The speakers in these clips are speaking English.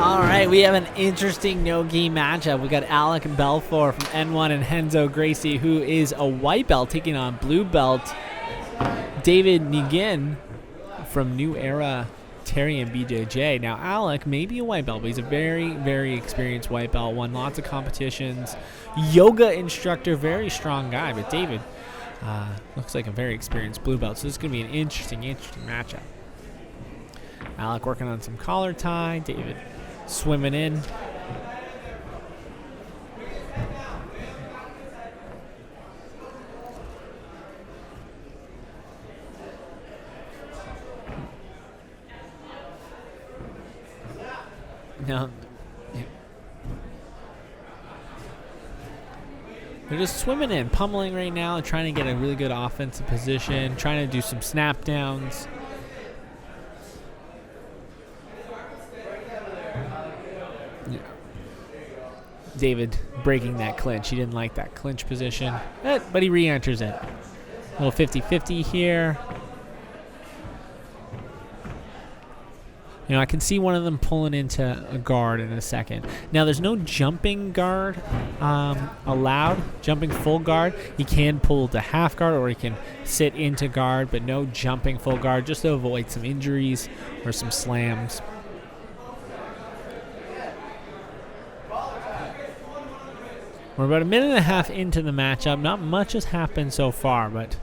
All right, we have an interesting no-gi matchup. We got Alec Balfour from N1 and Renzo Gracie, who is a white belt, taking on blue belt David Nguyen from New Era Tererê and BJJ. Now, Alec may be a white belt, but he's a very, very experienced white belt, won lots of competitions, yoga instructor, very strong guy. But David looks like a very experienced blue belt, so this is going to be an interesting matchup. Alec working on some collar tie, David swimming in. No, yeah. They're just swimming in, pummeling right now, and trying to get a really good offensive position, trying to do some snap downs. Yeah. David breaking that clinch. He didn't like that clinch position, but he re-enters it. A little 50-50 here. You know, I can see one of them pulling into a guard in a second. Now, there's no jumping guard allowed, jumping full guard. He can pull to half guard or he can sit into guard, but no jumping full guard, just to avoid some injuries or some slams. We're about a minute and a half into the matchup. Not much has happened so far, but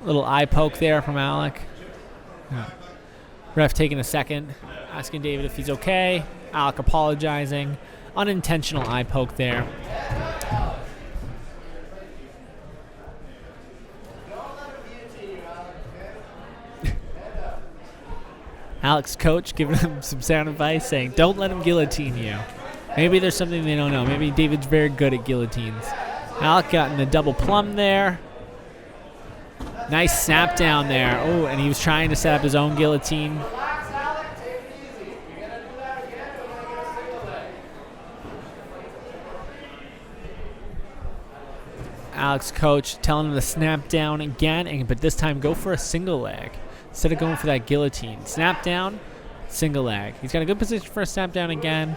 a little eye poke there from Alec. Yeah. Ref taking a second, asking David if he's okay. Alec apologizing. Unintentional eye poke there. Alec's coach giving him some sound advice saying, don't let him guillotine you. Maybe there's something they don't know. Maybe David's very good at guillotines. Alec got in the double plum there. Nice snap down there. Oh, and he was trying to set up his own guillotine. Alec's coach telling him to snap down again, but this time go for a single leg instead of going for that guillotine. Snap down, single leg. He's got a good position for a snap down again.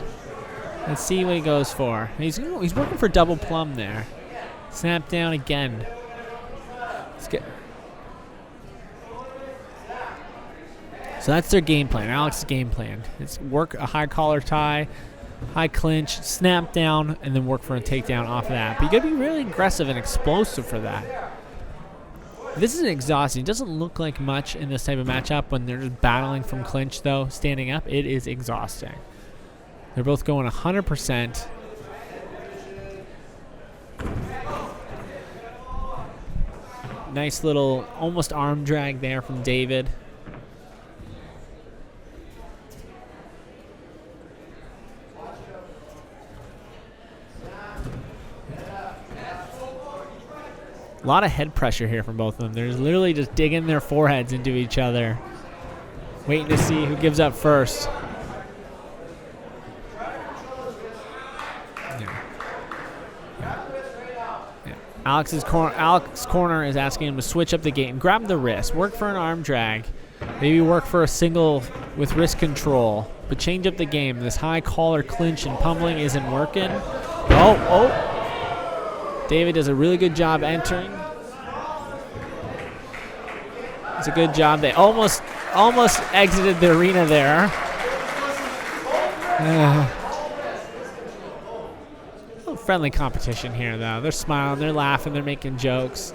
Let's see what he goes for. He's working for double plum there. Snap down again. Let's get. So that's their game plan, Alex's game plan. It's work a high collar tie, high clinch, snap down, and then work for a takedown off of that. But you gotta be really aggressive and explosive for that. This is exhausting. It doesn't look like much in this type of matchup when they're just battling from clinch, though. Standing up, it is exhausting. They're both going 100%. Nice little almost arm drag there from David. A lot of head pressure here from both of them. They're literally just digging their foreheads into each other, waiting to see who gives up first. Alex's corner is asking him to switch up the game. Grab the wrist. Work for an arm drag. Maybe work for a single with wrist control. But change up the game. This high collar clinch and pummeling isn't working. Oh. David does a really good job entering. It's a good job. They almost exited the arena there. Friendly competition here, though. They're smiling, they're laughing, they're making jokes.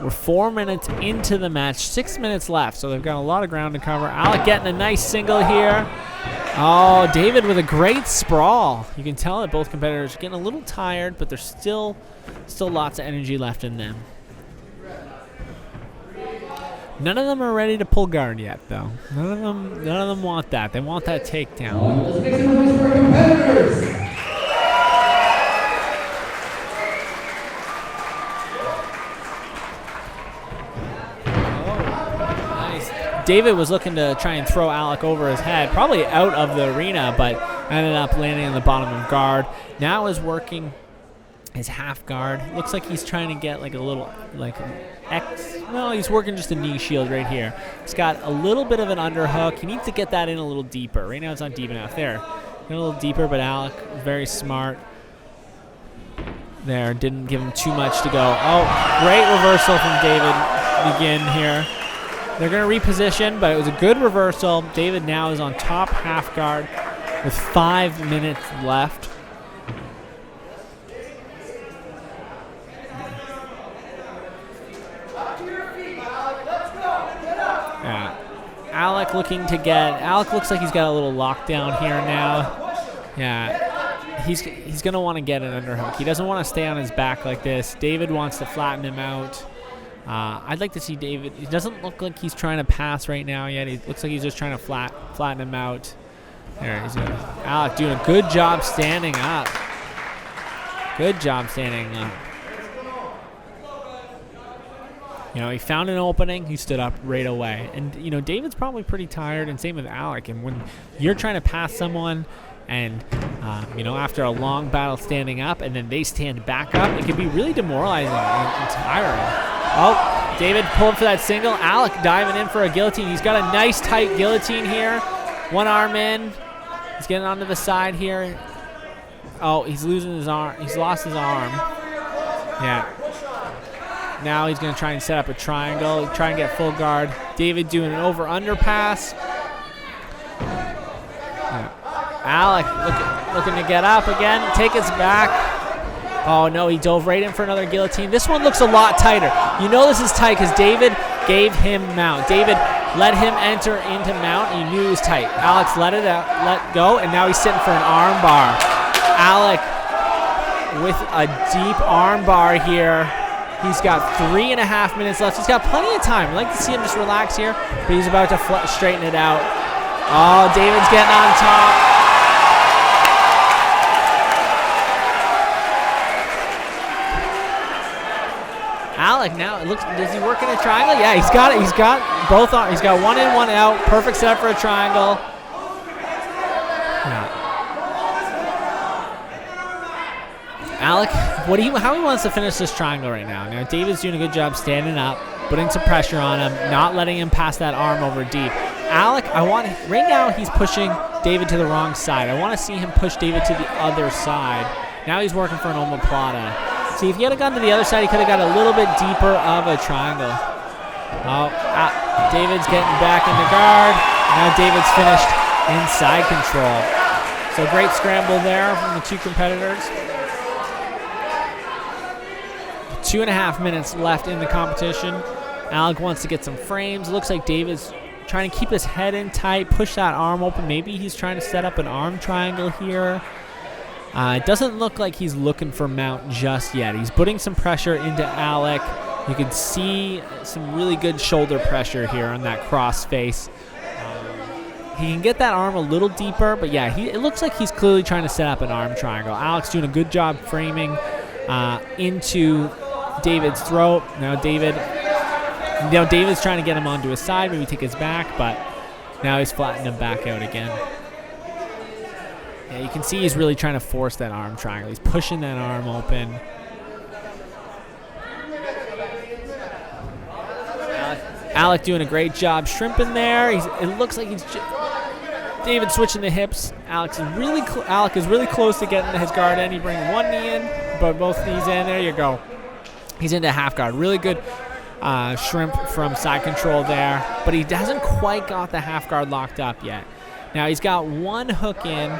We're 4 minutes into the match, 6 minutes left, so they've got a lot of ground to cover. Alec getting a nice single here. Oh, David with a great sprawl. You can tell that both competitors are getting a little tired, but there's still lots of energy left in them. None of them are ready to pull guard yet, though. None of them want that. They want that takedown. Let's make some noise for our competitors. Oh, nice. David was looking to try and throw Alec over his head, probably out of the arena, but ended up landing on the bottom of guard. Now is working his half guard. Looks like he's trying to get like a little no, he's working just a knee shield right here. He's got a little bit of an underhook. He needs to get that in a little deeper. Right now it's not deep enough. There. Get a little deeper, but Alec, very smart. There, didn't give him too much to go. Oh, great reversal from David Nguyen here. They're going to reposition, but it was a good reversal. David now is on top half guard with 5 minutes left. Yeah. Alec looks like he's got a little lockdown here now. Yeah. He's going to want to get an underhook. He doesn't want to stay on his back like this. David wants to flatten him out. I'd like to see David. He doesn't look like he's trying to pass right now yet. He looks like he's just trying to flatten him out. There, Alec doing a good job standing up. Good job standing up. You know, he found an opening. He stood up right away. And, you know, David's probably pretty tired, and same with Alec. And when you're trying to pass someone and, you know, after a long battle standing up and then they stand back up, it can be really demoralizing and tiring. Oh, David pulling for that single. Alec diving in for a guillotine. He's got a nice tight guillotine here. One arm in. He's getting onto the side here. Oh, he's losing his arm. He's lost his arm. Yeah. Now he's going to try and set up a triangle. Try and get full guard. David doing an over-under pass. Yeah. Alec looking to get up again. Take us back. Oh, no, he dove right in for another guillotine. This one looks a lot tighter. You know this is tight because David gave him mount. David let him enter into mount, and he knew it was tight. Alex let go, and now he's sitting for an arm bar. Alec with a deep arm bar here. He's got 3.5 minutes left. He's got plenty of time. I'd like to see him just relax here, but he's about to straighten it out. Oh, David's getting on top. Alec now, it looks, is he working a triangle? Yeah, he's got it. He's got both arms. He's got one in, one out. Perfect setup for a triangle. Yeah. Alec, how he wants to finish this triangle right now. Now, David's doing a good job standing up, putting some pressure on him, not letting him pass that arm over deep. Alec, right now he's pushing David to the wrong side. I want to see him push David to the other side. Now he's working for an omoplata. See, if he had gone to the other side, he could have got a little bit deeper of a triangle. Oh, David's getting back in the guard. Now David's finished in side control. So great scramble there from the two competitors. 2.5 minutes left in the competition. Alec wants to get some frames. Looks like David's trying to keep his head in tight, push that arm open. Maybe he's trying to set up an arm triangle here. It doesn't look like he's looking for mount just yet. He's putting some pressure into Alec. You can see some really good shoulder pressure here on that cross face. He can get that arm a little deeper, but yeah, it looks like he's clearly trying to set up an arm triangle. Alec's doing a good job framing into David's throat. Now David's trying to get him onto his side, maybe take his back, but now he's flattening him back out again. Yeah, you can see he's really trying to force that arm triangle. He's pushing that arm open. Alec doing a great job shrimping there. It looks like David switching the hips. Alec is really close to getting his guard in. He brings one knee in, but both knees in. There you go. He's into half guard. Really good shrimp from side control there, but he hasn't quite got the half guard locked up yet. Now he's got one hook in.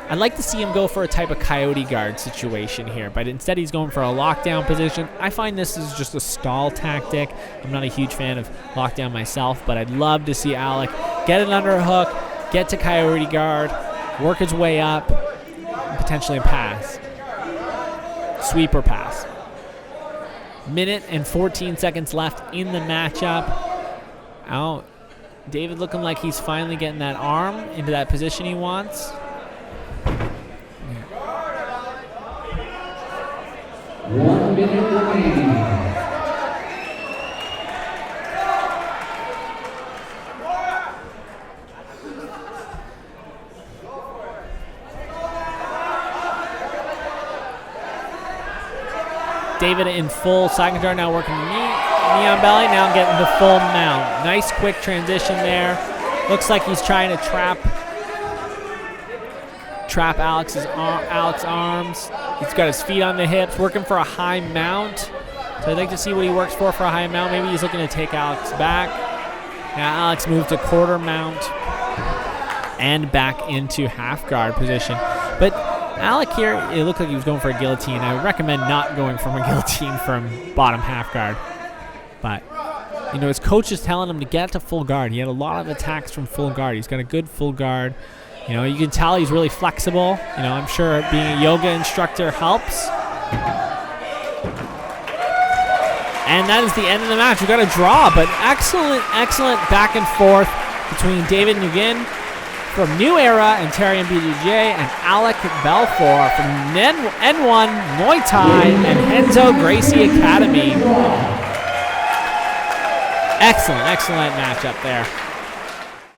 I'd like to see him go for a type of coyote guard situation here, but instead he's going for a lockdown position. I find this is just a stall tactic. I'm not a huge fan of lockdown myself, but I'd love to see Alec get it under a hook, get to coyote guard, work his way up, and potentially pass. Sweep or pass. Minute and 14 seconds left in the matchup. Oh, David looking like he's finally getting that arm into that position he wants. 1 minute remaining. David in full side control, now working knee on belly, now getting the full mount. Nice quick transition there. Looks like he's trying to trap Alex's arms. He's got his feet on the hips, working for a high mount. So I'd like to see what he works for a high mount. Maybe he's looking to take Alex back. Now Alex moved to quarter mount and back into half guard position. But Alec here, it looked like he was going for a guillotine. I would recommend not going from a guillotine from bottom half guard. But, you know, his coach is telling him to get to full guard. He had a lot of attacks from full guard. He's got a good full guard. You know, you can tell he's really flexible. You know, I'm sure being a yoga instructor helps. And that is the end of the match. We got a draw, but excellent back and forth between David Nguyen from New Era and Tererê and BJJ and Alec Balfour from N1 Muay Thai and Renzo Gracie Academy. Excellent matchup there.